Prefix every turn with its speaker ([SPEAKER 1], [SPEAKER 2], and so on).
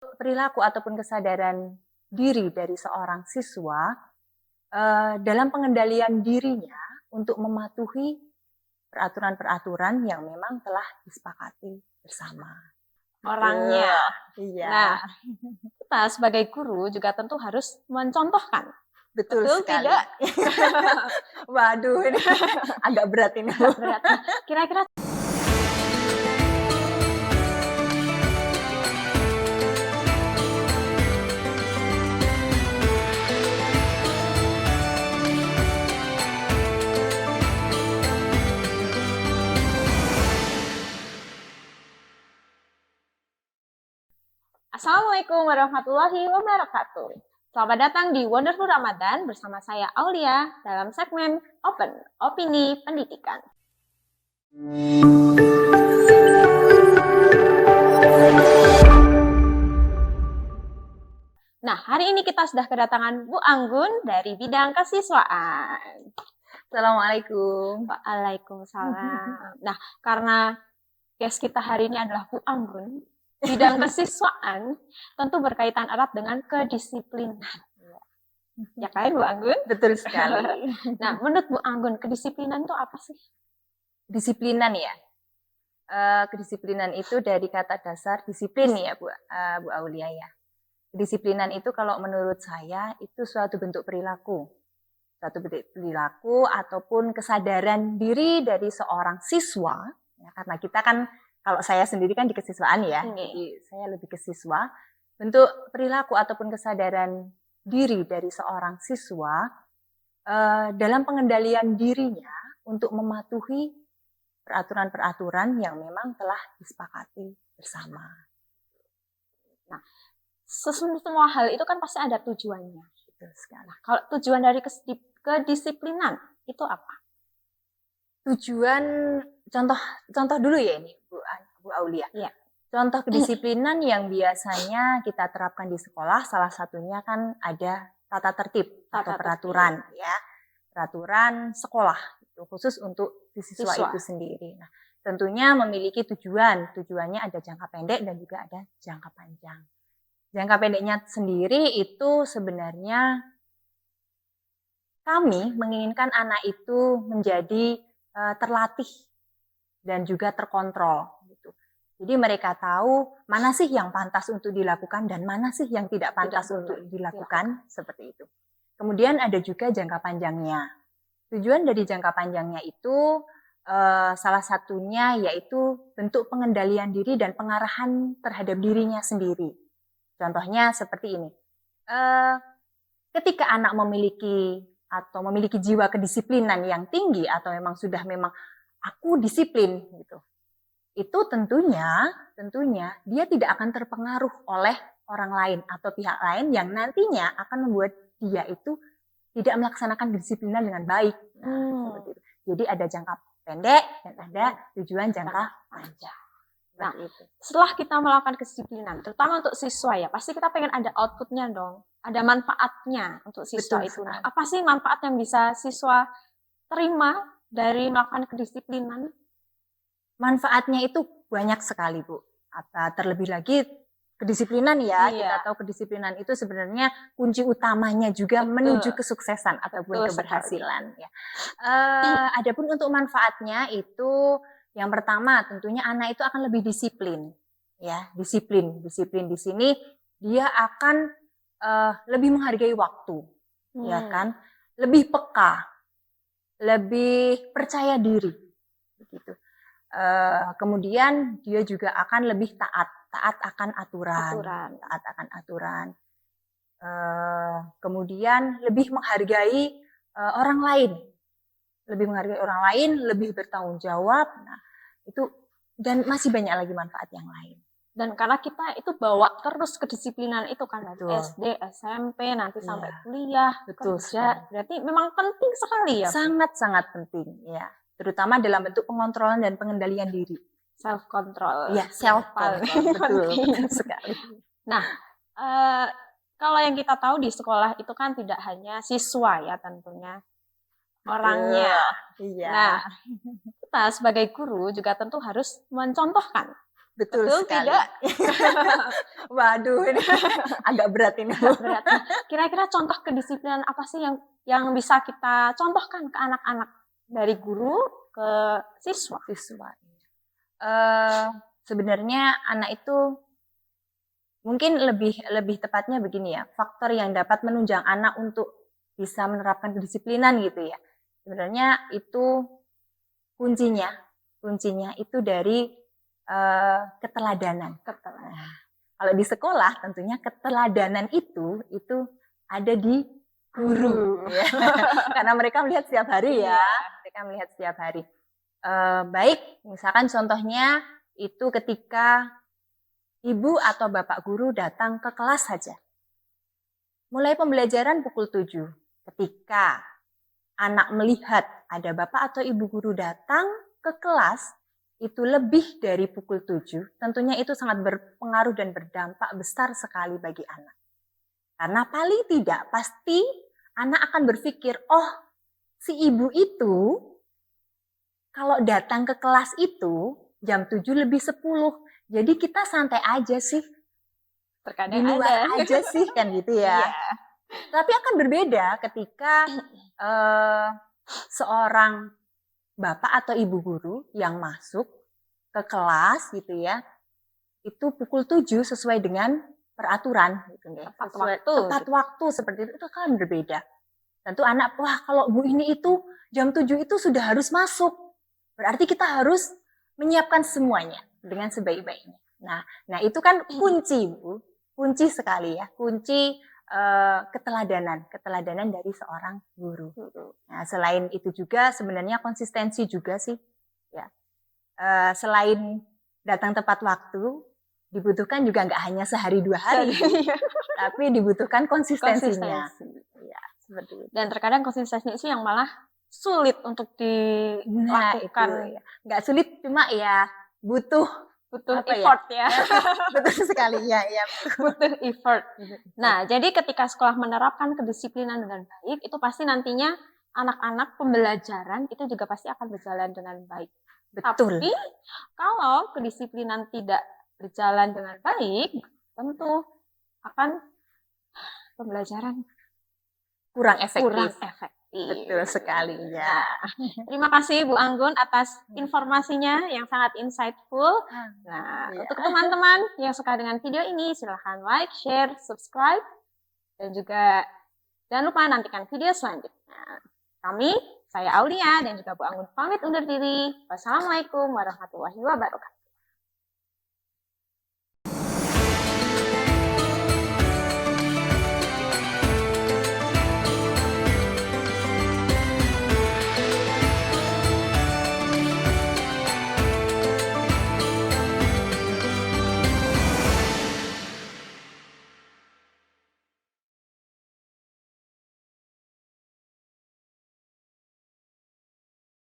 [SPEAKER 1] Perilaku ataupun kesadaran diri dari seorang siswa dalam pengendalian dirinya untuk mematuhi peraturan-peraturan yang memang telah disepakati bersama.
[SPEAKER 2] Orangnya.
[SPEAKER 1] Iya.
[SPEAKER 2] Nah, kita sebagai guru juga tentu harus mencontohkan.
[SPEAKER 1] Betul sekali.
[SPEAKER 2] Tidak?
[SPEAKER 1] Waduh, ini agak berat ini.
[SPEAKER 2] Berat. Kira-kira Assalamualaikum warahmatullahi wabarakatuh. Selamat datang di Wonderful Ramadan bersama saya Aulia dalam segmen Open, Opini Pendidikan. Nah, hari ini kita sudah kedatangan Bu Anggun dari bidang kesiswaan.
[SPEAKER 1] Assalamualaikum.
[SPEAKER 2] Waalaikumsalam. Nah, karena guest kita hari ini adalah Bu Anggun, bidang kesiswaan tentu berkaitan erat dengan kedisiplinan. Ya kan, Bu Anggun?
[SPEAKER 1] Betul sekali.
[SPEAKER 2] Nah, menurut Bu Anggun, kedisiplinan itu apa sih?
[SPEAKER 1] Disiplinan ya. Kedisiplinan itu dari kata dasar disiplin ya Bu Aulia ya. Kedisiplinan itu kalau menurut saya itu suatu bentuk perilaku. Suatu bentuk perilaku ataupun kesadaran diri dari seorang siswa. Ya, karena kita kan, kalau saya sendiri kan di kesiswaan ya, jadi saya lebih ke siswa. Bentuk perilaku ataupun kesadaran diri dari seorang siswa dalam pengendalian dirinya untuk mematuhi peraturan-peraturan yang memang telah disepakati bersama.
[SPEAKER 2] Nah, semua hal itu kan pasti ada tujuannya. Nah, kalau tujuan dari kedisiplinan itu apa?
[SPEAKER 1] Tujuan, contoh dulu ya ini Bu Aulia.
[SPEAKER 2] Ya.
[SPEAKER 1] Contoh kedisiplinan yang biasanya kita terapkan di sekolah, salah satunya kan ada tata tertib atau peraturan ya. Peraturan sekolah itu khusus untuk siswa itu sendiri. Nah, tentunya memiliki tujuan. Tujuannya ada jangka pendek dan juga ada jangka panjang. Jangka pendeknya sendiri itu sebenarnya kami menginginkan anak itu menjadi terlatih dan juga terkontrol. Gitu. Jadi mereka tahu mana sih yang pantas untuk dilakukan dan mana sih yang tidak pantas untuk dilakukan, seperti itu. Kemudian ada juga jangka panjangnya. Tujuan dari jangka panjangnya itu salah satunya yaitu bentuk pengendalian diri dan pengarahan terhadap dirinya sendiri. Contohnya seperti ini. Ketika anak memiliki jiwa kedisiplinan yang tinggi atau memang aku disiplin gitu. Itu tentunya dia tidak akan terpengaruh oleh orang lain atau pihak lain yang nantinya akan membuat dia itu tidak melaksanakan kedisiplinan dengan baik. Seperti itu. Jadi ada jangka pendek dan ada tujuan jangka panjang.
[SPEAKER 2] Nah, setelah kita melakukan kedisiplinan, terutama untuk siswa ya, pasti kita pengen ada outputnya dong, ada manfaatnya untuk siswa. Betul, itu. Nah, apa sih manfaat yang bisa siswa terima dari melakukan kedisiplinan?
[SPEAKER 1] Manfaatnya itu banyak sekali, Bu. Terlebih lagi kedisiplinan ya, kita tahu kedisiplinan itu sebenarnya kunci utamanya juga menuju kesuksesan ataupun keberhasilan. Ya. Adapun untuk manfaatnya itu yang pertama tentunya anak itu akan lebih disiplin, ya disiplin di sini dia akan lebih menghargai waktu, ya kan, lebih peka, lebih percaya diri, begitu. Kemudian dia juga akan lebih taat akan aturan. Kemudian lebih menghargai orang lain. Lebih bertanggung jawab. Nah, itu dan masih banyak lagi manfaat yang lain.
[SPEAKER 2] Dan karena kita itu bawa terus kedisiplinan itu kan dari SD, SMP, nanti sampai kuliah, kerja. Berarti memang penting sekali ya.
[SPEAKER 1] Sangat-sangat penting ya. Terutama dalam bentuk pengontrolan dan pengendalian diri.
[SPEAKER 2] Self control.
[SPEAKER 1] Ya, self control. Betul sekali.
[SPEAKER 2] Nah, kalau yang kita tahu di sekolah itu kan tidak hanya siswa ya tentunya. Orangnya.
[SPEAKER 1] Iya.
[SPEAKER 2] Nah, kita sebagai guru juga tentu harus mencontohkan.
[SPEAKER 1] Betul
[SPEAKER 2] Betul
[SPEAKER 1] sekali.
[SPEAKER 2] tidak?
[SPEAKER 1] Waduh, ini agak berat ini, Bu.
[SPEAKER 2] Berat. Nah, kira-kira contoh kedisiplinan apa sih yang bisa kita contohkan ke anak-anak dari guru ke siswa?
[SPEAKER 1] Siswa. Sebenarnya anak itu mungkin lebih tepatnya begini ya, faktor yang dapat menunjang anak untuk bisa menerapkan kedisiplinan gitu ya. Sebenarnya itu kuncinya itu dari keteladanan. Nah, kalau di sekolah tentunya keteladanan itu ada di guru. Ya. Karena mereka melihat setiap hari ya. Mereka melihat setiap hari. Baik, misalkan contohnya itu ketika ibu atau bapak guru datang ke kelas saja. Mulai pembelajaran pukul 7. Ketika anak melihat ada bapak atau ibu guru datang ke kelas, itu lebih dari pukul 7, tentunya itu sangat berpengaruh dan berdampak besar sekali bagi anak. Karena paling tidak pasti anak akan berpikir, oh si ibu itu kalau datang ke kelas itu jam 7 lebih 10, jadi kita santai aja sih.
[SPEAKER 2] Terkadang
[SPEAKER 1] di luar
[SPEAKER 2] ada.
[SPEAKER 1] aja sih kan gitu ya.
[SPEAKER 2] Iya.
[SPEAKER 1] Tapi akan berbeda ketika seorang bapak atau ibu guru yang masuk ke kelas gitu ya, itu pukul 7 sesuai dengan peraturan gitu ya. Tepat waktu seperti itu kan berbeda. Tentu anak, wah kalau Bu ini itu jam 7 itu sudah harus masuk. Berarti kita harus menyiapkan semuanya dengan sebaik-baiknya. Nah itu kan kunci Bu, kunci sekali ya, kunci keteladanan dari seorang guru. Nah, selain itu juga sebenarnya konsistensi juga sih, ya. Selain datang tepat waktu, dibutuhkan juga nggak hanya sehari 2 hari, tapi dibutuhkan konsistensinya. Ya, seperti itu.
[SPEAKER 2] Dan terkadang konsistensi itu yang malah sulit untuk dilakukan.
[SPEAKER 1] Nah, ya. Nggak sulit, cuma ya butuh
[SPEAKER 2] effort ya.
[SPEAKER 1] Betul sekali ya.
[SPEAKER 2] Butuh effort. Nah, jadi ketika sekolah menerapkan kedisiplinan dengan baik, itu pasti nantinya anak-anak pembelajaran itu juga pasti akan berjalan dengan baik.
[SPEAKER 1] Betul.
[SPEAKER 2] Tapi kalau kedisiplinan tidak berjalan dengan baik, tentu akan pembelajaran
[SPEAKER 1] kurang efektif.
[SPEAKER 2] Betul
[SPEAKER 1] sekali ya.
[SPEAKER 2] Terima kasih Bu Anggun atas informasinya yang sangat insightful. Nah, untuk teman-teman yang suka dengan video ini, silahkan like, share, subscribe, dan juga jangan lupa nantikan video selanjutnya. Saya Aulia dan juga Bu Anggun pamit undur diri. Wassalamualaikum warahmatullahi wabarakatuh.